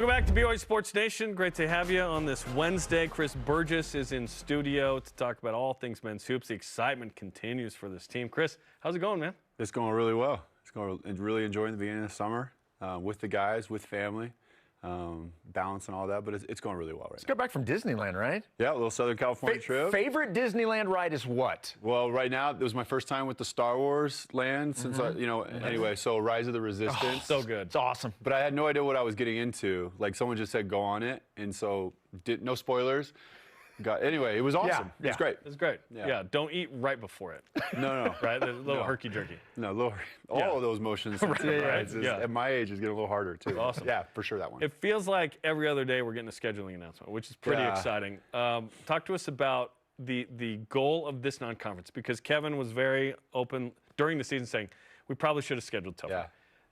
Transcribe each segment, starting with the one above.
Welcome back to BYU Sports Nation. Great to have you on this Wednesday. Chris Burgess is in studio to talk about all things men's hoops. The excitement continues for this team. Chris, how's it going, man? It's going really well. It's going really enjoying the beginning of summer with the guys, with family, balance and all that. But it's going really well right now. Just got back from Disneyland, right? Yeah, a little Southern California trip. Favorite Disneyland ride is what? Well, right now, it was my first time with the Star Wars land since anyway, so Rise of the Resistance. Oh, so good. It's awesome. But I had no idea what I was getting into. Like, someone just said, go on it. And so, no spoilers. Anyway, it was awesome. Yeah. It was great. It's great. Yeah, don't eat right before it. No. Right? A little herky-jerky. No, all of those motions. At my age, is getting a little harder, too. Awesome. Yeah, for sure, that one. It feels like every other day we're getting a scheduling announcement, which is pretty exciting. Talk to us about the goal of this non-conference, because Kevin was very open during the season saying, we probably should have scheduled tougher. Yeah.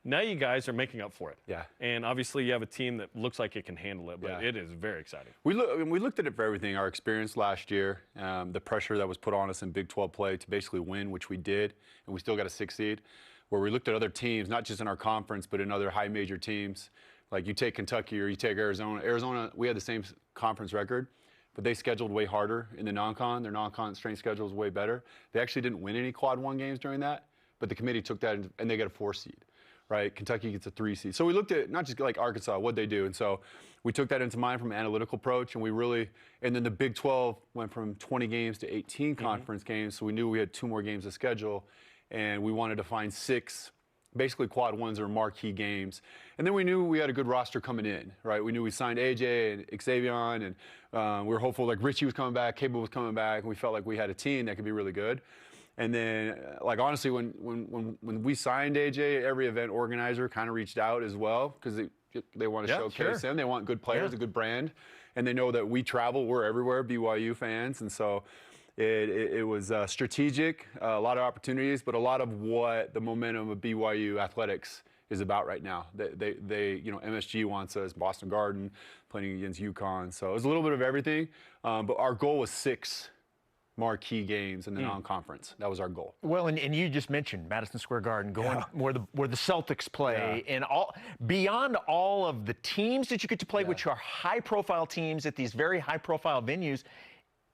Now you guys are making up for it. Yeah. And obviously you have a team that looks like it can handle it, but it is very exciting. We looked at it for everything. Our experience last year, the pressure that was put on us in Big 12 play to basically win, which we did, and we still got a 6 seed, where we looked at other teams, not just in our conference, but in other high major teams. Like you take Kentucky or you take Arizona. Arizona, we had the same conference record, but they scheduled way harder in the non-con. Their non-con strength schedule was way better. They actually didn't win any quad 1 games during that, but the committee took that and they got a 4 seed. Right, Kentucky gets a 3 seed. So we looked at not just like Arkansas, what they do, and so we took that into mind from an analytical approach, and and then the Big 12 went from 20 games to 18 conference games, so we knew we had 2 more games to schedule, and we wanted to find 6, basically quad 1s or marquee games, and then we knew we had a good roster coming in, right? We knew we signed AJ and Xavier, and we were hopeful like Richie was coming back, Cable was coming back, and we felt like we had a team that could be really good. And then, like, honestly, when we signed AJ, every event organizer kind of reached out as well because they want to showcase him. They want good players, a good brand, and they know that we travel. We're everywhere, BYU fans, and so it was strategic, a lot of opportunities, but a lot of what the momentum of BYU athletics is about right now. They MSG wants us, Boston Garden, playing against UConn. So it was a little bit of everything, but our goal was 6 marquee games in the non-conference. That was our goal. Well, and you just mentioned Madison Square Garden, going where the Celtics play, and beyond all of the teams that you get to play, which are high-profile teams at these very high-profile venues.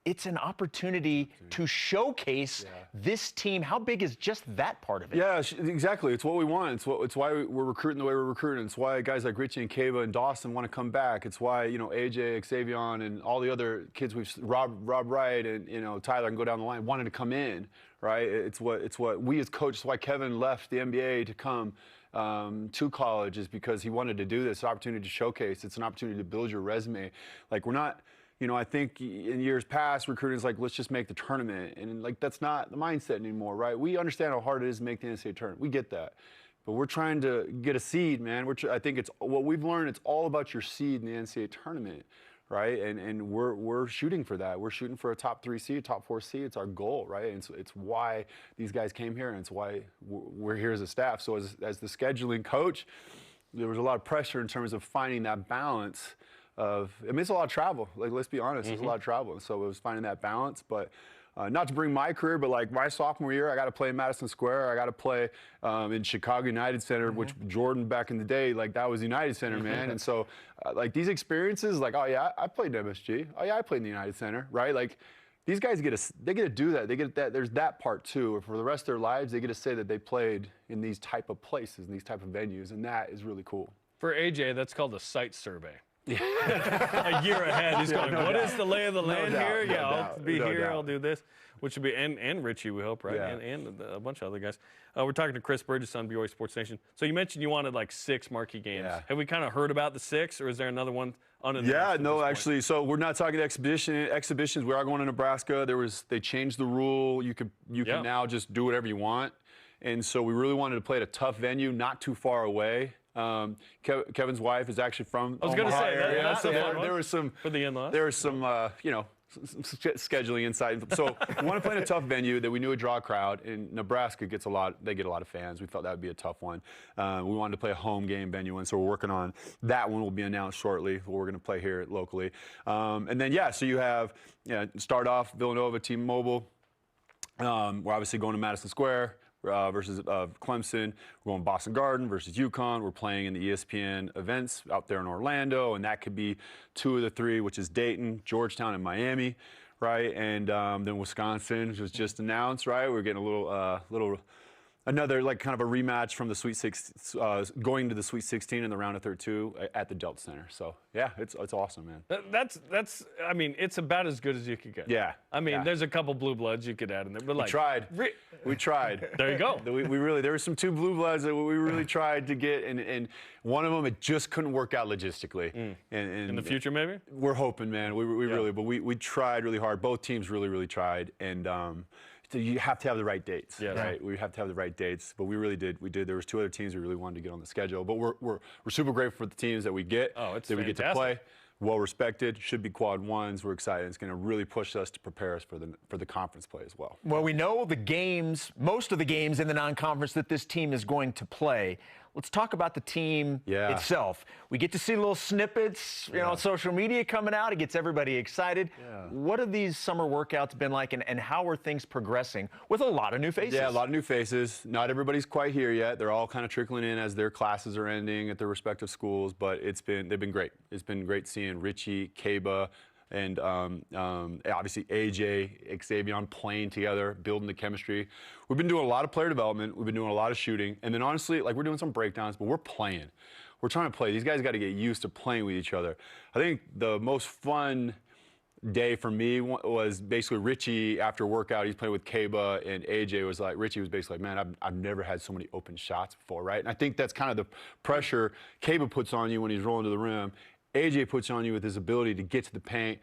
It's an opportunity to showcase this team. How big is just that part of it? Yeah, exactly. It's what we want. It's why we're recruiting the way we're recruiting. It's why guys like Richie and Kaba and Dawson want to come back. It's why AJ, Xavier, and all the other kids Rob Wright and Tyler can go down the line wanted to come in. Right? It's what we as coaches. It's why Kevin left the NBA to come to college, is because he wanted to do this. It's an opportunity to showcase. It's an opportunity to build your resume. Like, we're not. I think in years past, recruiting is like, let's just make the tournament. And, like, that's not the mindset anymore, right? We understand how hard it is to make the NCAA tournament. We get that. But we're trying to get a seed, man. I think it's what we've learned, it's all about your seed in the NCAA tournament, right? And we're shooting for that. We're shooting for a top 3 seed, top 4 seed. It's our goal, right? And so it's why these guys came here, and it's why we're here as a staff. So as the scheduling coach, there was a lot of pressure in terms of finding that balance it's a lot of travel. Like, let's be honest, it's a lot of travel. And so it was finding that balance. But not to bring my career, but like my sophomore year, I got to play in Madison Square. I got to play in Chicago United Center, which Jordan back in the day, like, that was United Center, man. And so like these experiences, like, oh yeah, I played in MSG. Oh yeah, I played in the United Center, right? Like, these guys get to do that. They get that. There's that part too. For the rest of their lives, they get to say that they played in these type of places, in these type of venues, and that is really cool. For AJ, that's called a site survey. A year ahead, he's going, what is the lay of the land here? I'll be here, I'll do this. Which would be, and Richie, we hope, right? And a bunch of other guys. We're talking to Chris Burgess on BYU Sports Nation. So you mentioned you wanted like 6 marquee games. Have we kind of heard about the 6, or is there another one unannounced? Yeah, no, actually. So we're not talking exhibitions. We are going to Nebraska. They changed the rule. You can now just do whatever you want. And so we really wanted to play at a tough venue, not too far away. Kevin's wife is actually from I was going to say area, so there was some for the in-laws. There was some scheduling inside. So we want to play in a tough venue that we knew would draw a crowd. And Nebraska gets they get a lot of fans. We thought that would be a tough one. We wanted to play a home game venue, and so we're working on that one. Will be announced shortly. We're going to play here locally, and then so you have start off Villanova, T-Mobile. We're obviously going to Madison Square. versus Clemson. We're going Boston Garden versus UConn. We're playing in the ESPN events out there in Orlando, and that could be 2 of the 3, which is Dayton, Georgetown, and Miami, right? And then Wisconsin, which was just announced, right? We're getting a little another like kind of a rematch from the Sweet 6, going to the Sweet 16 in the round of 32 at the Delta Center. So yeah, it's awesome, man. That's I mean, it's about as good as you could get. Yeah. I mean, there's a couple blue bloods you could add in there, but like we tried. There you go. We really, there were some 2 blue bloods that we really tried to get, and one of them it just couldn't work out logistically. And in the future, maybe. We're hoping, man. We really, but we tried really hard. Both teams really tried, and. So you have to have the right dates, right? We have to have the right dates, but we really did. We did. There was 2 other teams we really wanted to get on the schedule, but we're super grateful for the teams that we get. Oh, it's that fantastic. We get to play. Well respected, should be quad 1s. We're excited. It's going to really push us to prepare us for the conference play as well. Well, we know the games, most of the games in the non-conference that this team is going to play. Let's talk about the team itself. We get to see little snippets, you know, on social media coming out. It gets everybody excited. What have these summer workouts been like, and how are things progressing with a lot of new faces? Yeah, a lot of new faces. Not everybody's quite here yet. They're all kind of trickling in as their classes are ending at their respective schools, but they've been great. It's been great seeing Richie, Kaba, and obviously AJ, Xavion playing together, building the chemistry. We've been doing a lot of player development. We've been doing a lot of shooting. And then honestly, like we're doing some breakdowns, but we're playing. We're trying to play. These guys got to get used to playing with each other. I think the most fun day for me was basically Richie after workout. He's playing with Kaba, and AJ was like, Richie was basically like, man, I've never had so many open shots before, right? And I think that's kind of the pressure Kaba puts on you when he's rolling to the rim. AJ puts on you with his ability to get to the paint,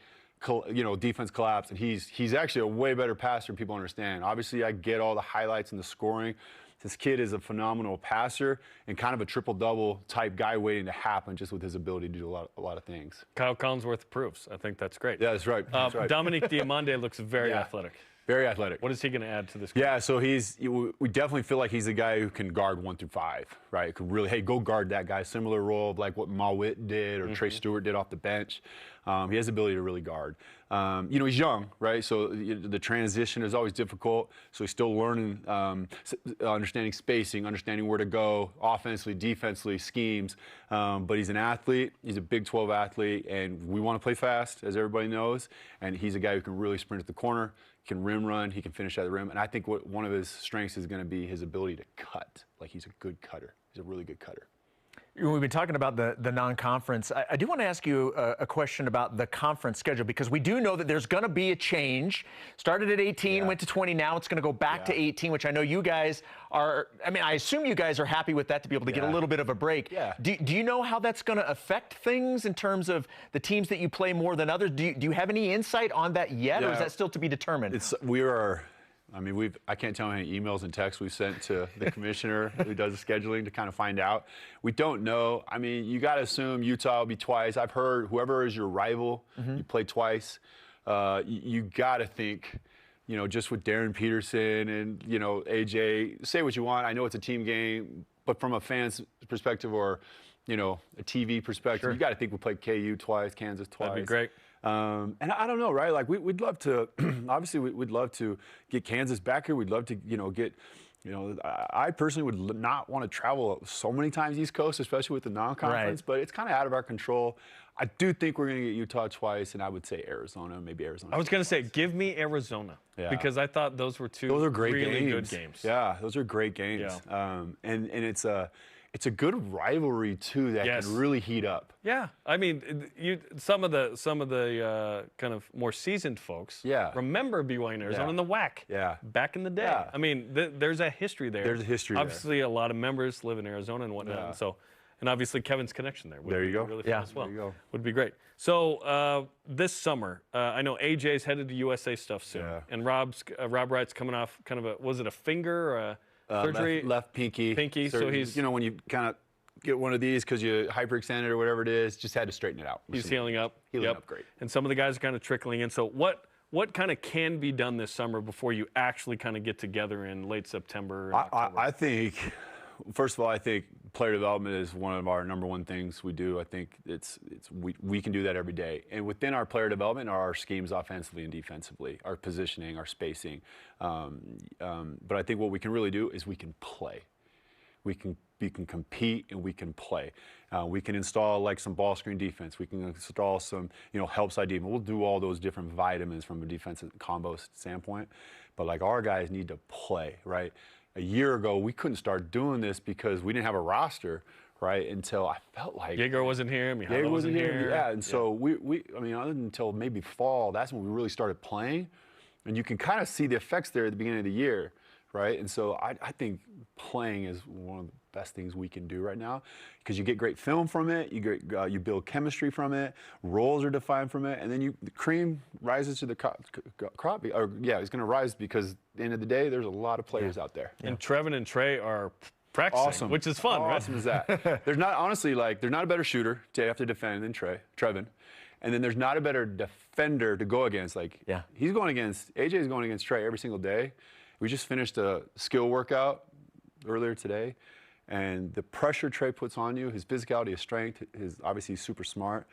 you know, defense collapse, and he's actually a way better passer than people understand. Obviously, I get all the highlights and the scoring. This kid is a phenomenal passer and kind of a triple-double type guy waiting to happen just with his ability to do a lot of things. Kyle Collinsworth proves. I think that's great. Yeah, that's right. That's right. Dominique Diamande looks very athletic. Very athletic. What is he going to add to this group? Yeah, so we definitely feel like he's a guy who can guard 1 through 5, right? Could really, hey, go guard that guy. Similar role of like what Mawit did or Trey Stewart did off the bench. He has the ability to really guard. You know, he's young, right? So the transition is always difficult. So he's still learning, understanding spacing, understanding where to go, offensively, defensively, schemes. But he's an athlete. He's a Big 12 athlete, and we want to play fast, as everybody knows. And he's a guy who can really sprint at the corner. He can rim run. He can finish at the rim. And I think one of his strengths is going to be his ability to cut. Like, he's a good cutter. He's a really good cutter. We've been talking about the non-conference. I do want to ask you a question about the conference schedule, because we do know that there's going to be a change. Started at 18, went to 20. Now it's going to go back to 18, which I know you guys are. I mean, I assume you guys are happy with that to be able to get a little bit of a break. Yeah. Do you know how that's going to affect things in terms of the teams that you play more than others? Do you have any insight on that yet, or is that still to be determined? I mean, I can't tell how many emails and texts we've sent to the commissioner who does the scheduling to kind of find out. We don't know. I mean, you got to assume Utah will be twice. I've heard whoever is your rival, you play twice. You got to think, you know, just with Darren Peterson and, you know, AJ, say what you want. I know it's a team game, but from a fan's perspective or, you know, a TV perspective, you got to think we'll play KU twice, Kansas twice. That'd be great. And I don't know, right? Like we'd love to, obviously we'd love to get Kansas back here. We'd love to, you know, get, you know, I personally would not want to travel so many times East Coast, especially with the non-conference, but it's kind of out of our control. I do think we're going to get Utah twice, and I would say Arizona, maybe Arizona. I was going to say, give me Arizona, because I thought those were those are great really games. good games. Yeah, those are great games. Yeah. And it's a good rivalry too that can really heat up. Yeah, I mean, some of the kind of more seasoned folks remember BYU and Arizona in the WAC back in the day. Yeah. I mean, there's a history there. There's a history Obviously, a lot of members live in Arizona and whatnot. And so, and obviously Kevin's connection there would be really fun as well. There you go. Would be great. So this summer, I know AJ's headed to USA stuff soon, and Rob Wright's coming off kind of was it a finger or a surgery? Left pinky. So he's, you know, when you kind of get one of these because you hyperextended or whatever it is, just had to straighten it out. He's healing up. Healing up great. And some of the guys are kind of trickling in. So what kind of can be done this summer before you actually kind of get together in late September? I think, first of all, I think player development is one of our number one things we do. I think we can do that every day. And within our player development are our schemes offensively and defensively, our positioning, our spacing. But I think what we can really do is we can play. We can compete and we can play. We can install like some ball screen defense. We can install some, help side defense. We'll do all those different vitamins from a defensive combo standpoint. But like our guys need to play, right? A year ago, we couldn't start doing this because we didn't have a roster, right? Until I felt like Jagger wasn't here, Jagger wasn't here. Yeah, and so other than until maybe fall, that's when we really started playing. And you can kind of see the effects there at the beginning of the year, right? And so I think playing is one of the best things we can do right now because you get great film from it, you build chemistry from it, roles are defined from it, and then the cream rises to the crop. It's going to rise because at the end of the day, there's a lot of players out there. And Trevin and Trey are practicing, which is fun, right? Awesome is that. There's not, honestly, there's not a better shooter to have to defend than Trevin. And then there's not a better defender to go against. AJ's going against Trey every single day. We just finished a skill workout earlier today, and the pressure Trey puts on you, his physicality, his strength, obviously he's super smart.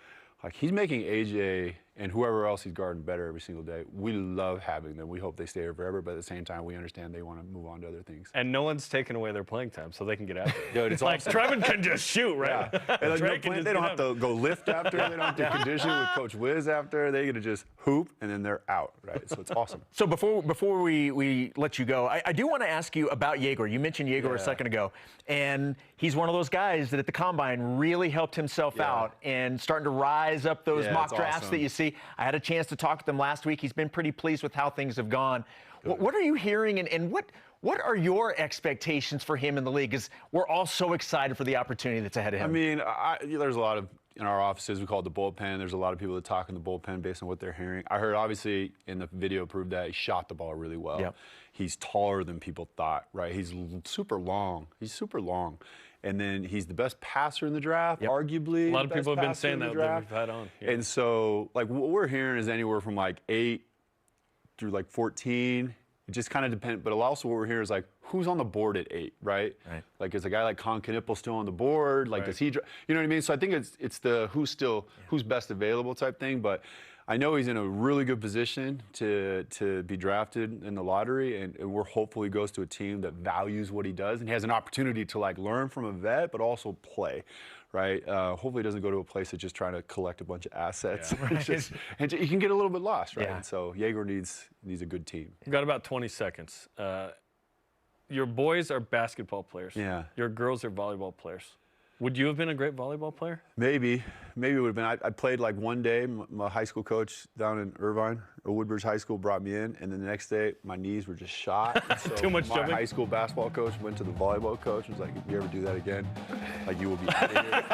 He's making AJ and whoever else he's guarding better every single day. We love having them. We hope they stay here forever, but at the same time, we understand they want to move on to other things. And no one's taking away their playing time, so they can get out there. Dude, it's like awesome. Trevin can just shoot, right? Yeah. And they don't have to go lift after. They don't have to condition with Coach Wiz after. They get to just hoop, and then they're out, right? So it's awesome. So before we let you go, I do want to ask you about Jagger. You mentioned Jagger a second ago, and he's one of those guys that at the Combine really helped himself out and starting to rise up those mock drafts that you see. I had a chance to talk with him last week. He's been pretty pleased with how things have gone. What are you hearing, and what are your expectations for him in the league? Because we're all so excited for the opportunity that's ahead of him. I mean, there's a lot of, in our offices, we call it the bullpen. There's a lot of people that talk in the bullpen based on what they're hearing. I heard, obviously, in the video proved that he shot the ball really well. Yep. He's taller than people thought, right? He's super long. And then he's the best passer in the draft, arguably. A lot of people have been saying that we've had on. Yeah. And so, what we're hearing is anywhere from 8 through 14. It just kind of depends. But also what we're hearing is who's on the board at 8, right? Is a guy like Con Knipple still on the board? Does he? You know what I mean? So I think it's the who's best available type thing. But I know he's in a really good position to be drafted in the lottery, and we're hopeful he goes to a team that values what he does and has an opportunity to learn from a vet, but also play, right? Hopefully he doesn't go to a place that's just trying to collect a bunch of assets. And you can get a little bit lost, right? And so Jagger needs a good team. We've got about 20 seconds. Your boys are basketball players. Yeah. Your girls are volleyball players. Would you have been a great volleyball player? Maybe it would have been. I played one day. My high school coach down in Irvine, or Woodbridge High School, brought me in, and then the next day my knees were just shot. So Too much jumping. My high school basketball coach went to the volleyball coach and was like, "If you ever do that again, you will be out of here."